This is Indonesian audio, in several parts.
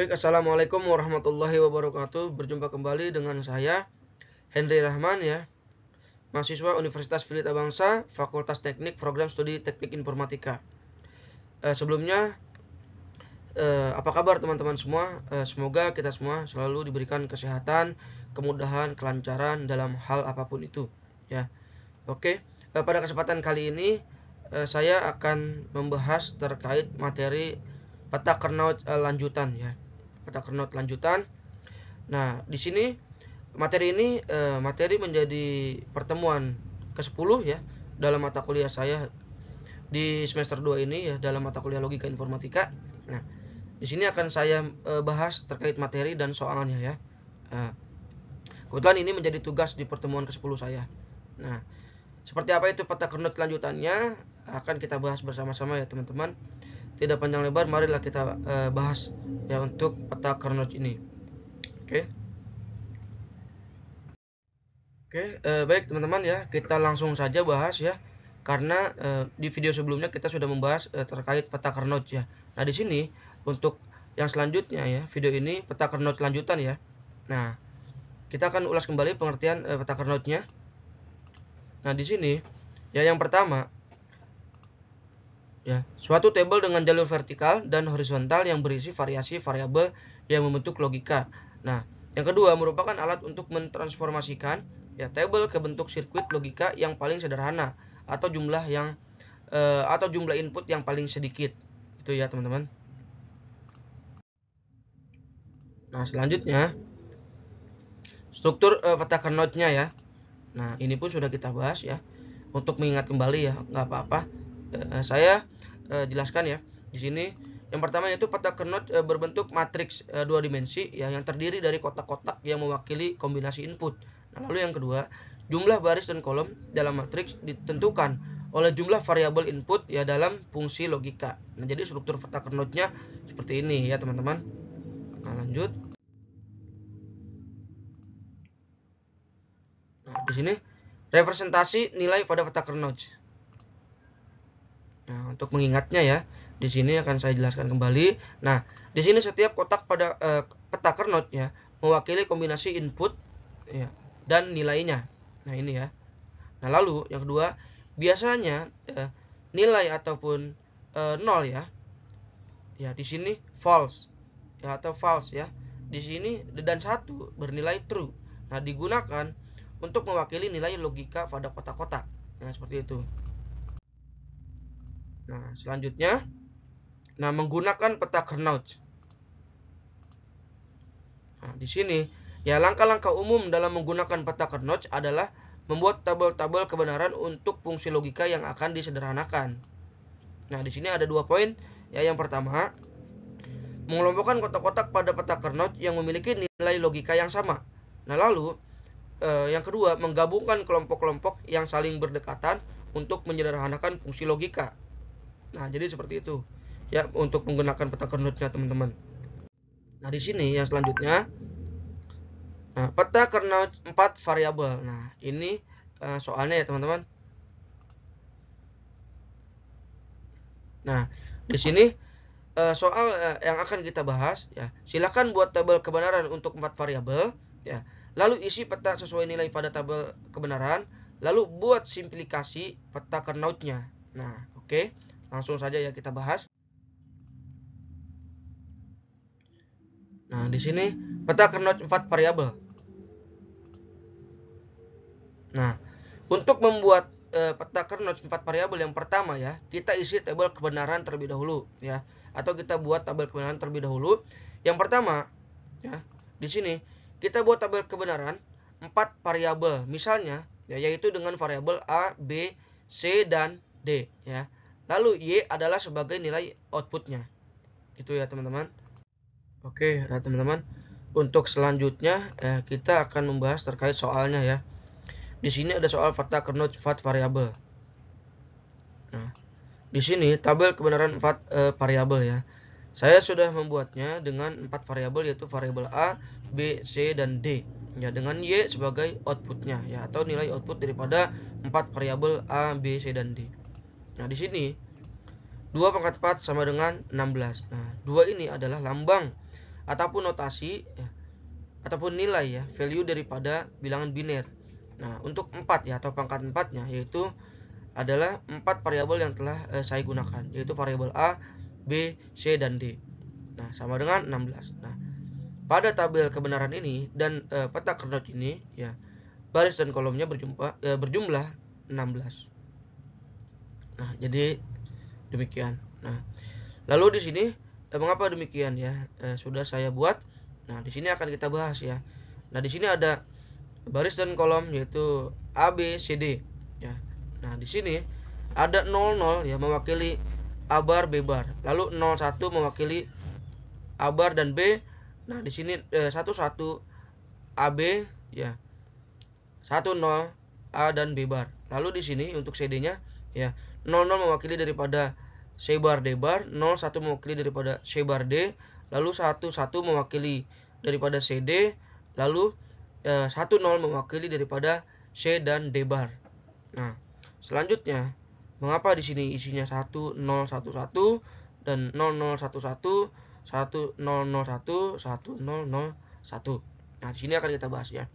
Baik, assalamualaikum warahmatullahi wabarakatuh. Berjumpa kembali dengan saya Henry Rahman ya, mahasiswa Universitas Filita Bangsa, Fakultas Teknik, Program Studi Teknik Informatika. Sebelumnya, apa kabar teman-teman semua? Semoga kita semua selalu diberikan kesehatan, kemudahan, kelancaran dalam hal apapun itu. Ya, oke. Pada kesempatan kali ini, saya akan membahas terkait materi peta Carnot lanjutan ya. Peta Carnot lanjutan. Nah, di sini materi menjadi pertemuan ke-10 ya dalam mata kuliah saya di semester 2 ini ya, dalam mata kuliah Logika Informatika. Nah, di sini akan saya bahas terkait materi dan soalnya ya. Kebetulan ini menjadi tugas di pertemuan ke-10 saya. Nah, seperti apa itu peta Carnot lanjutannya akan kita bahas bersama-sama ya teman-teman. Tidak panjang lebar, marilah kita bahas ya untuk peta Carnot ini. Oke, baik teman-teman ya, kita langsung saja bahas ya. Karena di video sebelumnya kita sudah membahas terkait peta Carnot ya. Nah, di sini untuk yang selanjutnya ya, video ini peta Carnot lanjutan ya. Nah, kita akan ulas kembali pengertian peta Carnotnya. Nah, di sini ya yang pertama ya, suatu tabel dengan jalur vertikal dan horizontal yang berisi variasi variabel yang membentuk logika. Nah, yang kedua merupakan alat untuk mentransformasikan ya tabel ke bentuk sirkuit logika yang paling sederhana atau jumlah input yang paling sedikit. Itu ya, teman-teman. Nah, selanjutnya struktur peta Carnotnya ya. Nah, ini pun sudah kita bahas ya. Untuk mengingat kembali ya, nggak apa-apa. Saya jelaskan ya. Di sini yang pertama yaitu peta Carnot berbentuk matriks 2 dimensi ya, yang terdiri dari kotak-kotak yang mewakili kombinasi input. Nah, lalu yang kedua, jumlah baris dan kolom dalam matriks ditentukan oleh jumlah variabel input ya dalam fungsi logika. Nah, jadi struktur peta Carnotnya seperti ini ya, teman-teman. Nah, lanjut. Nah, di sini representasi nilai pada peta Carnot. Nah, untuk mengingatnya ya, di sini akan saya jelaskan kembali. Nah, di sini setiap kotak pada peta Carnot ya mewakili kombinasi input ya dan nilainya. Nah, ini ya. Nah, lalu yang kedua, biasanya nilai ataupun 0 ya. Ya, di sini false ya atau false ya. Di sini dan 1 bernilai true. Nah, digunakan untuk mewakili nilai logika pada kotak-kotak. Nah, seperti itu. Nah, selanjutnya menggunakan peta Carnot. Nah, di sini ya langkah-langkah umum dalam menggunakan peta Carnot adalah membuat tabel-tabel kebenaran untuk fungsi logika yang akan disederhanakan. Nah, di sini ada 2 poin. Ya, yang pertama, mengelompokkan kotak-kotak pada peta Carnot yang memiliki nilai logika yang sama. Nah, lalu yang kedua, menggabungkan kelompok-kelompok yang saling berdekatan untuk menyederhanakan fungsi logika. Nah, jadi seperti itu ya untuk menggunakan peta Carnotnya, teman-teman. Nah, di sini yang selanjutnya, nah, peta Carnot 4 variabel. Nah, ini soalnya ya, teman-teman. Nah, di sini soal yang akan kita bahas ya. Silakan buat tabel kebenaran untuk 4 variabel ya. Lalu isi peta sesuai nilai pada tabel kebenaran, lalu buat simplikasi peta Carnotnya. Nah, oke. Langsung saja ya kita bahas. Nah, di sini peta Carnot 4 variabel. Nah, untuk membuat peta Carnot 4 variabel yang pertama ya, kita isi tabel kebenaran terlebih dahulu ya, atau kita buat tabel kebenaran terlebih dahulu. Yang pertama ya, di sini kita buat tabel kebenaran 4 variabel. Misalnya ya, yaitu dengan variabel A, B, C dan D ya. Lalu Y adalah sebagai nilai outputnya. Itu ya, teman-teman. Oke, ya, teman-teman. Untuk selanjutnya kita akan membahas terkait soalnya ya. Di sini ada soal peta Carnot 4 variabel. Nah, di sini tabel kebenaran 4 variabel ya. Saya sudah membuatnya dengan 4 variabel, yaitu variabel A, B, C dan D. Ya, dengan Y sebagai outputnya ya, atau nilai output daripada 4 variabel A, B, C dan D. Nah, di sini 2 pangkat 4 sama dengan 16. Nah, 2 ini adalah lambang ataupun notasi ya, ataupun nilai ya, value daripada bilangan biner. Nah, untuk 4 ya atau pangkat 4-nya yaitu adalah 4 variabel yang telah saya gunakan, yaitu variabel A, B, C, dan D. Nah, sama dengan 16. Nah, pada tabel kebenaran ini dan peta Carnot ini ya, baris dan kolomnya berjumlah 16. Nah, jadi demikian. Nah, lalu di sini mengapa demikian ya? Sudah saya buat. Nah, di sini akan kita bahas ya. Nah, di sini ada baris dan kolom yaitu A, B, C, D ya. Nah, di sini ada 00 ya mewakili A bar B bar. Lalu 01 mewakili A bar dan B. Nah, di sini 11 AB ya. 10 A dan B bar. Lalu di sini untuk CD-nya ya 00 mewakili daripada C bar D bar, 01 mewakili daripada C bar D, lalu 11 mewakili daripada CD, lalu 10 mewakili daripada C dan D bar. Nah, selanjutnya mengapa di sini isinya 1011 dan 0011, 1001, 1001. Nah, di sini akan kita bahas ya.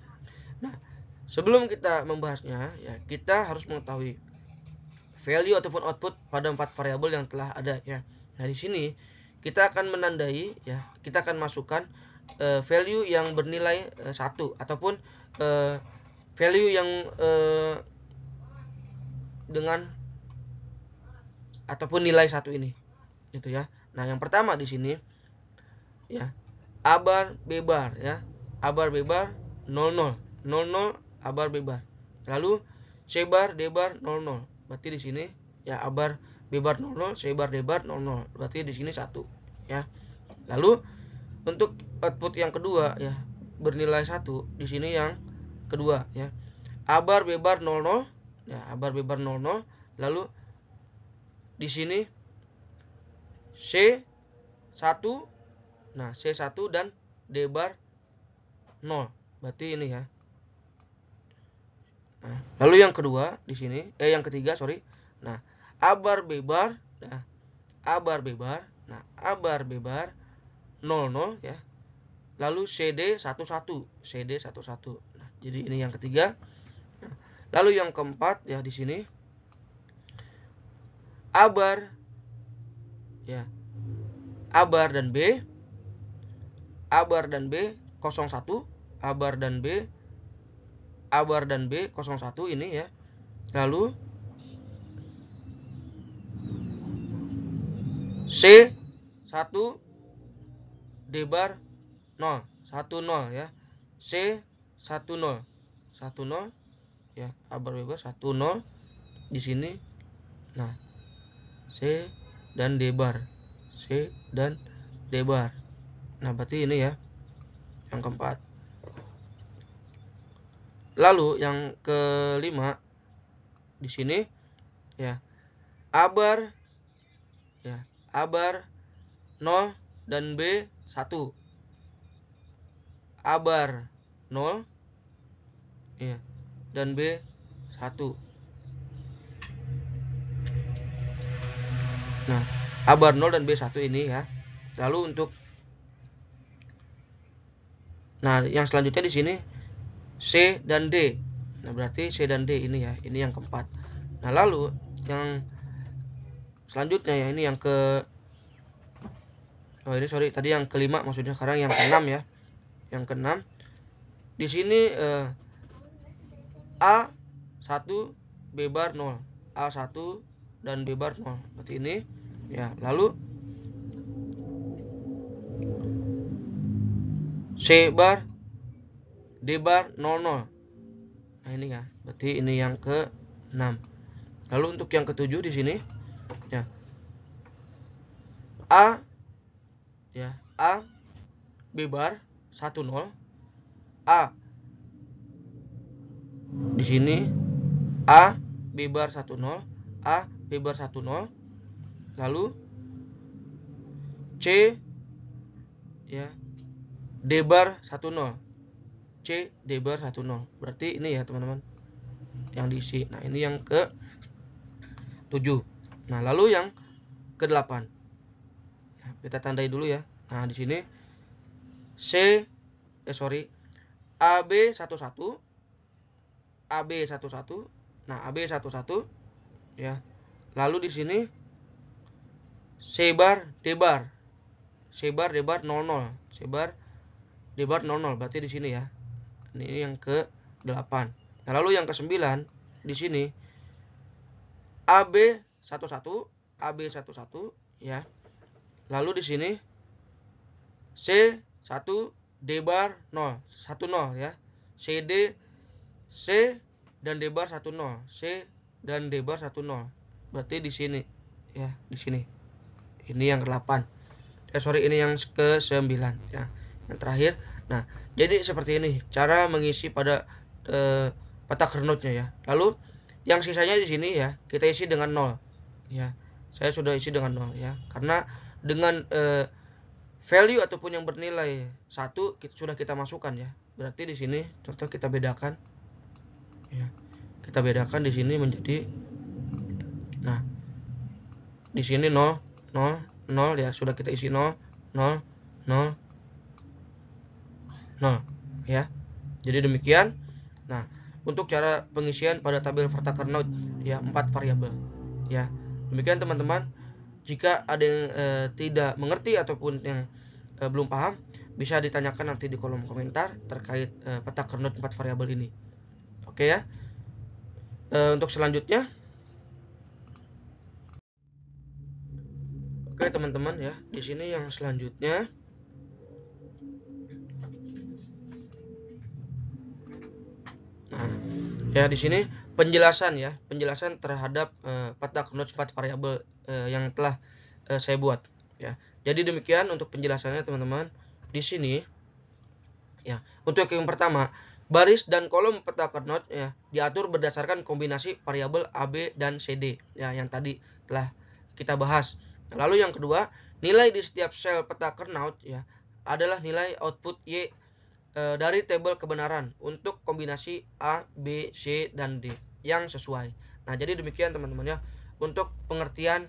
Nah, sebelum kita membahasnya ya, kita harus mengetahui value ataupun output pada 4 variabel yang telah ada ya. Nah, di sini kita akan menandai ya, kita akan masukkan value yang bernilai 1 ataupun value yang dengan ataupun nilai 1 ini. Gitu ya. Nah, yang pertama di sini ya, A bar B bar ya. A bar B bar 00, 00 A bar B bar. Lalu C bar D bar 00. Berarti di sini ya A bar B bar 00, C bar D bar 00. Berarti di sini 1 ya. Lalu untuk output yang kedua ya, bernilai 1 di sini yang kedua ya. A bar B bar 00 ya, A bar B bar 00. Lalu di sini C1, nah C1 dan D bar 0. Berarti ini ya. Nah, lalu yang kedua di sini yang ketiga sorry. Nah, A bar B bar, nah A bar B bar, nah A bar B bar 00 ya. Lalu CD 11, CD 11. Nah, jadi ini yang ketiga. Nah, lalu yang keempat ya di sini A bar ya. A bar dan B, A bar dan B 01, A bar dan B, A bar dan B 01 ini ya. Lalu C1 D bar 0, 10 ya. C10, 10 ya, A bar B bar 10 di sini. Nah, C dan D bar. C dan D bar. Nah, berarti ini ya yang keempat. Lalu yang kelima di sini ya, A bar ya, A bar 0 dan B 1. A bar 0 ya, dan B 1. Nah, A bar 0 dan B 1 ini ya. Lalu untuk nah, yang selanjutnya di sini C dan D. Nah, berarti C dan D ini ya, ini yang keempat. Nah, lalu yang selanjutnya ya, ini yang tadi yang kelima maksudnya, sekarang yang keenam ya. Yang keenam di sini A1 B bar 0, A1 dan B bar 0. Berarti ini ya. Lalu C bar D bar 00. Nah, ini ya. Berarti ini yang ke-6. Lalu untuk yang ke-7 di sini ya. A ya, A B bar 10, A di sini A B bar 10, A B bar 10. Lalu C ya, D bar 10, C D bar 10. Berarti ini ya teman-teman yang diisi. Nah, ini yang ke-7. Nah, lalu yang ke-8. Nah, kita tandai dulu ya. Nah, di sini AB11, AB11. Nah, AB11 ya. Lalu di sini C bar D bar. C bar D bar 00. C bar D bar 00 berarti di sini ya. Ini yang ke-8. Nah, lalu yang ke-9 di sini AB11, AB11 ya. Lalu di sini C1 D bar 0, 10 ya. CD C dan D bar 10. C dan D bar 10. Berarti di sini ya, di sini. Ini yang ke-8. Ini yang ke-9 ya. Yang terakhir. Nah, jadi seperti ini cara mengisi pada peta kernotnya ya. Lalu yang sisanya di sini ya, kita isi dengan 0 ya. Saya sudah isi dengan 0 ya. Karena dengan value ataupun yang bernilai 1 sudah kita masukkan ya. Berarti di sini contoh kita bedakan ya. Kita bedakan di sini menjadi, nah, di sini 0 0 0 ya, sudah kita isi 0 0 0 0 ya. Jadi demikian. Nah, untuk cara pengisian pada tabel Vertakernot ya, 4 variabel ya. Demikian teman-teman. Jika ada yang tidak mengerti ataupun yang belum paham, bisa ditanyakan nanti di kolom komentar terkait peta kernot 4 variabel ini. Oke ya. Untuk selanjutnya, oke teman-teman ya, di sini yang selanjutnya nah ya, di sini penjelasan ya, penjelasan terhadap peta kernot 4 variabel yang telah saya buat ya. Jadi demikian untuk penjelasannya teman-teman. Di sini ya, untuk yang pertama, baris dan kolom peta kernot ya diatur berdasarkan kombinasi variabel AB dan CD ya, yang tadi telah kita bahas. Lalu yang kedua, nilai di setiap sel peta kernot ya adalah nilai output Y dari tabel kebenaran untuk kombinasi A, B, C, dan D yang sesuai. Nah, jadi demikian teman-teman ya untuk pengertian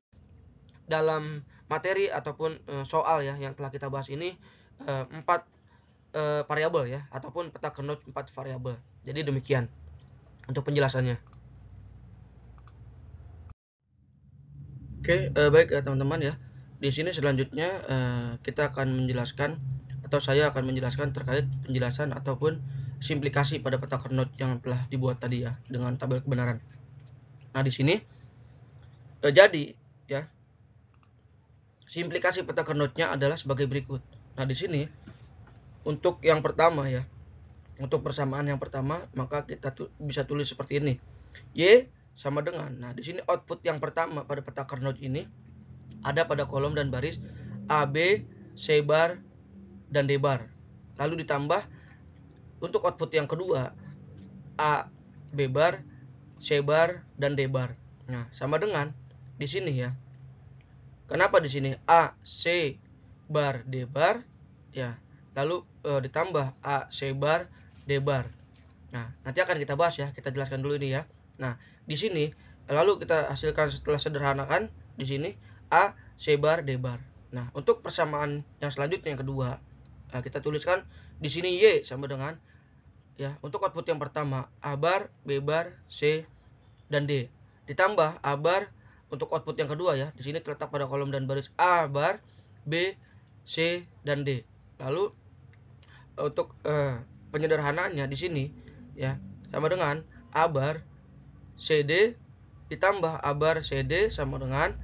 dalam materi ataupun soal ya yang telah kita bahas ini, 4 variabel ya, ataupun peta kernot 4 variabel. Jadi demikian untuk penjelasannya. Oke, baik ya teman-teman ya. Di sini selanjutnya kita akan menjelaskan, atau saya akan menjelaskan terkait penjelasan ataupun simplikasi pada peta kernot yang telah dibuat tadi ya dengan tabel kebenaran. Nah, di sini jadi ya, simplikasi peta kernotnya adalah sebagai berikut. Nah, di sini untuk yang pertama ya, untuk persamaan yang pertama, maka kita bisa tulis seperti ini. Y sama dengan, nah di sini output yang pertama pada peta kernot ini ada pada kolom dan baris AB, C bar, dan D bar. Lalu ditambah untuk output yang kedua A, B bar, C bar, dan D bar. Nah, sama dengan di sini ya. Kenapa di sini A, C bar, D bar ya. Lalu ditambah A, C bar, D bar. Nah, nanti akan kita bahas ya. Kita jelaskan dulu ini ya. Nah, di sini lalu kita hasilkan setelah sederhanakan di sini A, C bar, D bar. Nah, untuk persamaan yang selanjutnya yang kedua, kita tuliskan di sini Y sama dengan ya, untuk output yang pertama A bar, B bar, C, dan D. Ditambah A bar untuk output yang kedua ya. Di sini terletak pada kolom dan baris A bar, B, C, dan D. Lalu untuk penyederhanaannya di sini ya sama dengan A bar CD ditambah A bar CD sama dengan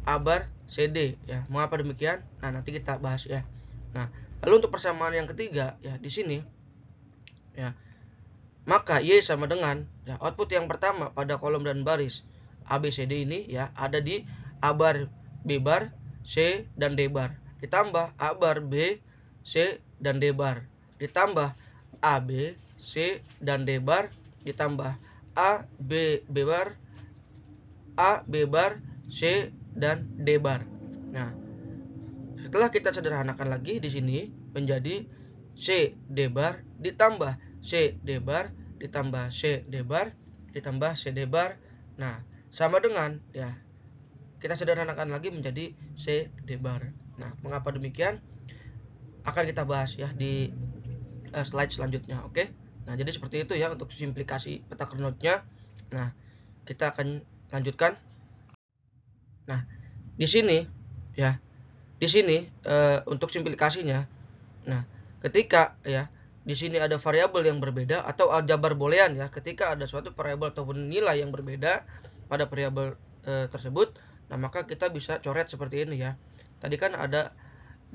A bar CD ya. Mengapa demikian? Nah, nanti kita bahas ya. Nah, lalu untuk persamaan yang ketiga ya di sini ya, maka Y sama dengan ya, output yang pertama pada kolom dan baris ABCD ini ya ada di A bar, B bar, C, dan D bar. Ditambah A bar, B, C, dan D bar. Ditambah A, B, C, dan D bar. Ditambah A, B, B bar, A, B bar, C, dan D bar. Nah, setelah kita sederhanakan lagi di sini menjadi C, D bar, ditambah C, D bar, ditambah C, D bar, ditambah C, D bar. Nah, sama dengan ya, kita sederhanakan lagi menjadi C, D bar. Nah, mengapa demikian? akan kita bahas ya di slide selanjutnya. Oke. Nah, jadi seperti itu ya untuk simplikasi peta Carnot-nya. Nah, kita akan lanjutkan. Nah, di sini ya, di sini untuk simplikasinya. Nah, ketika ya di sini ada variabel yang berbeda atau aljabar boolean ya, ketika ada suatu variabel ataupun nilai yang berbeda pada variabel tersebut, nah maka kita bisa coret seperti ini ya. Tadi kan ada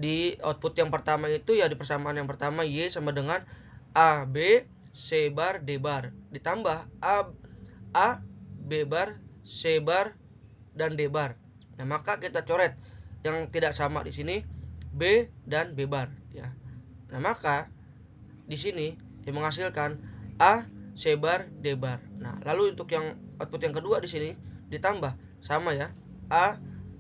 di output yang pertama itu ya, di persamaan yang pertama Y sama dengan A, B, C bar, D bar, ditambah A, B bar, C bar, dan D bar. Nah, maka kita coret yang tidak sama di sini B dan B bar ya. Nah, maka di sini yang menghasilkan A, C bar, D bar. Nah, lalu untuk yang output yang kedua di sini ditambah sama ya, A,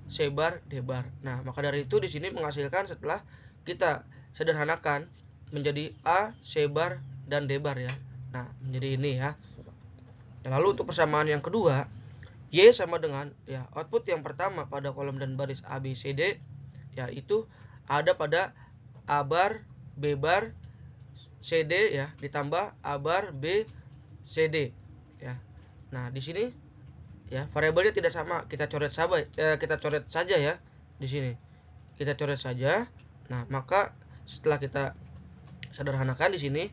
C bar, D bar. Nah, maka dari itu di sini menghasilkan setelah kita sederhanakan menjadi A, C bar, dan D bar ya. Nah, menjadi ini ya. Lalu untuk persamaan yang kedua, Y sama dengan ya output yang pertama pada kolom dan baris A, B, C, D yaitu ada pada A bar, B bar, C, D ya, ditambah A bar, B, C, D ya. Nah, di sini ya variabelnya tidak sama, kita coret saja ya. Di sini kita coret saja. Nah, maka setelah kita sederhanakan di sini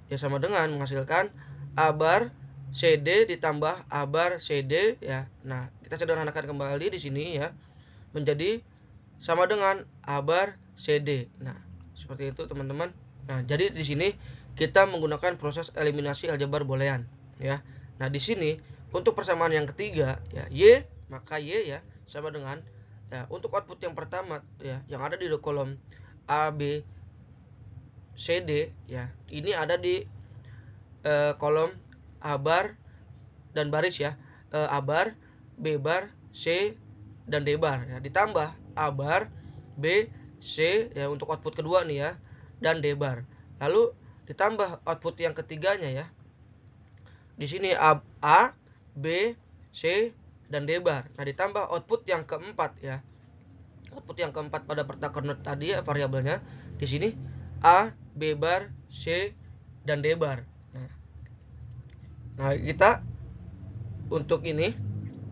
ya sama dengan menghasilkan A bar CD ditambah A bar CD ya. Nah, kita sederhanakan kembali di sini ya menjadi sama dengan A bar CD. Nah, seperti itu teman-teman. Nah, jadi di sini kita menggunakan proses eliminasi aljabar boolean ya. Nah, di sini untuk persamaan yang ketiga ya Y, maka Y ya sama dengan ya untuk output yang pertama ya yang ada di kolom A, B, C, D ya. Ini ada di kolom A bar dan baris ya. A bar, B bar, C dan D bar ya. Ditambah A bar, B, C ya untuk output kedua nih ya, dan D bar. Lalu ditambah output yang ketiganya ya. Di sini A, B, C dan D bar. Nah, ditambah output yang keempat ya. Output yang keempat pada peta Carnot tadi ya variabelnya. Di sini A, B bar, C dan D bar. Nah, kita untuk ini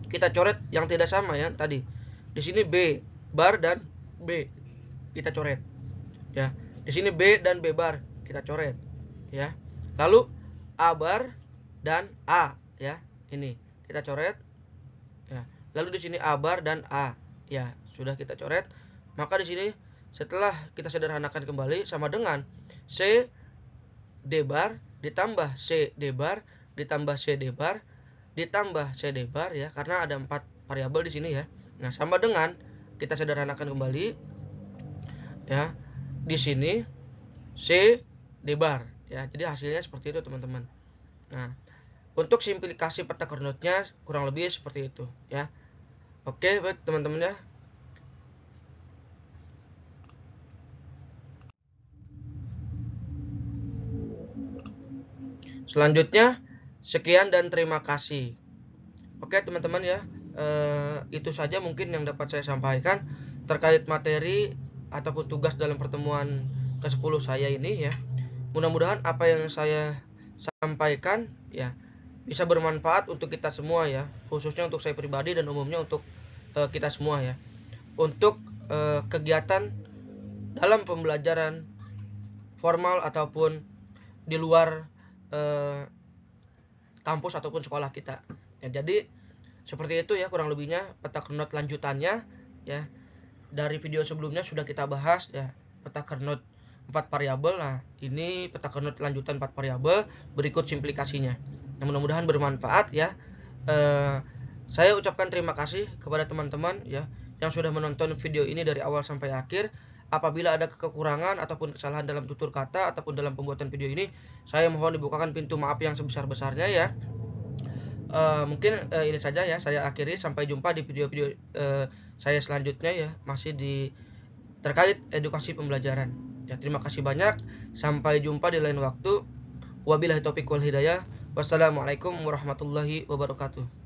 kita coret yang tidak sama ya tadi. Di sini B bar dan B kita coret. Ya. Di sini B dan B bar kita coret. Ya. Lalu A bar dan A ya. Ini kita coret. Ya. Lalu di sini A bar dan A. Ya, sudah kita coret. Maka di sini setelah kita sederhanakan kembali sama dengan C D bar ditambah C D bar ditambah C D bar ditambah C D bar ya, karena ada 4 variabel di sini ya. Nah, sama dengan kita sederhanakan kembali ya. Di sini C D bar ya. Jadi hasilnya seperti itu, teman-teman. Nah, untuk simplikasi peta Carnot-nya kurang lebih seperti itu ya. Oke, baik teman-teman ya. Selanjutnya, sekian dan terima kasih. Oke teman-teman ya, itu saja mungkin yang dapat saya sampaikan terkait materi ataupun tugas dalam pertemuan ke-10 saya ini ya. Mudah-mudahan apa yang saya sampaikan ya bisa bermanfaat untuk kita semua ya, khususnya untuk saya pribadi dan umumnya untuk kita semua ya. Untuk kegiatan dalam pembelajaran formal ataupun di luar kampus ataupun sekolah kita. Ya, jadi seperti itu ya kurang lebihnya peta Carnot lanjutannya ya. Dari video sebelumnya sudah kita bahas ya peta Carnot 4 variabel. Nah, ini peta Carnot lanjutan 4 variabel, berikut simplikasinya. Nah, mudah-mudahan bermanfaat ya. Saya ucapkan terima kasih kepada teman-teman ya yang sudah menonton video ini dari awal sampai akhir. Apabila ada kekurangan ataupun kesalahan dalam tutur kata ataupun dalam pembuatan video ini, saya mohon dibukakan pintu maaf yang sebesar-besarnya ya. Mungkin ini saja ya, saya akhiri. Sampai jumpa di video-video saya selanjutnya ya, masih di terkait edukasi pembelajaran ya. Terima kasih banyak, sampai jumpa di lain waktu. Wabillahi taufiq wal hidayah. Wassalamualaikum warahmatullahi wabarakatuh.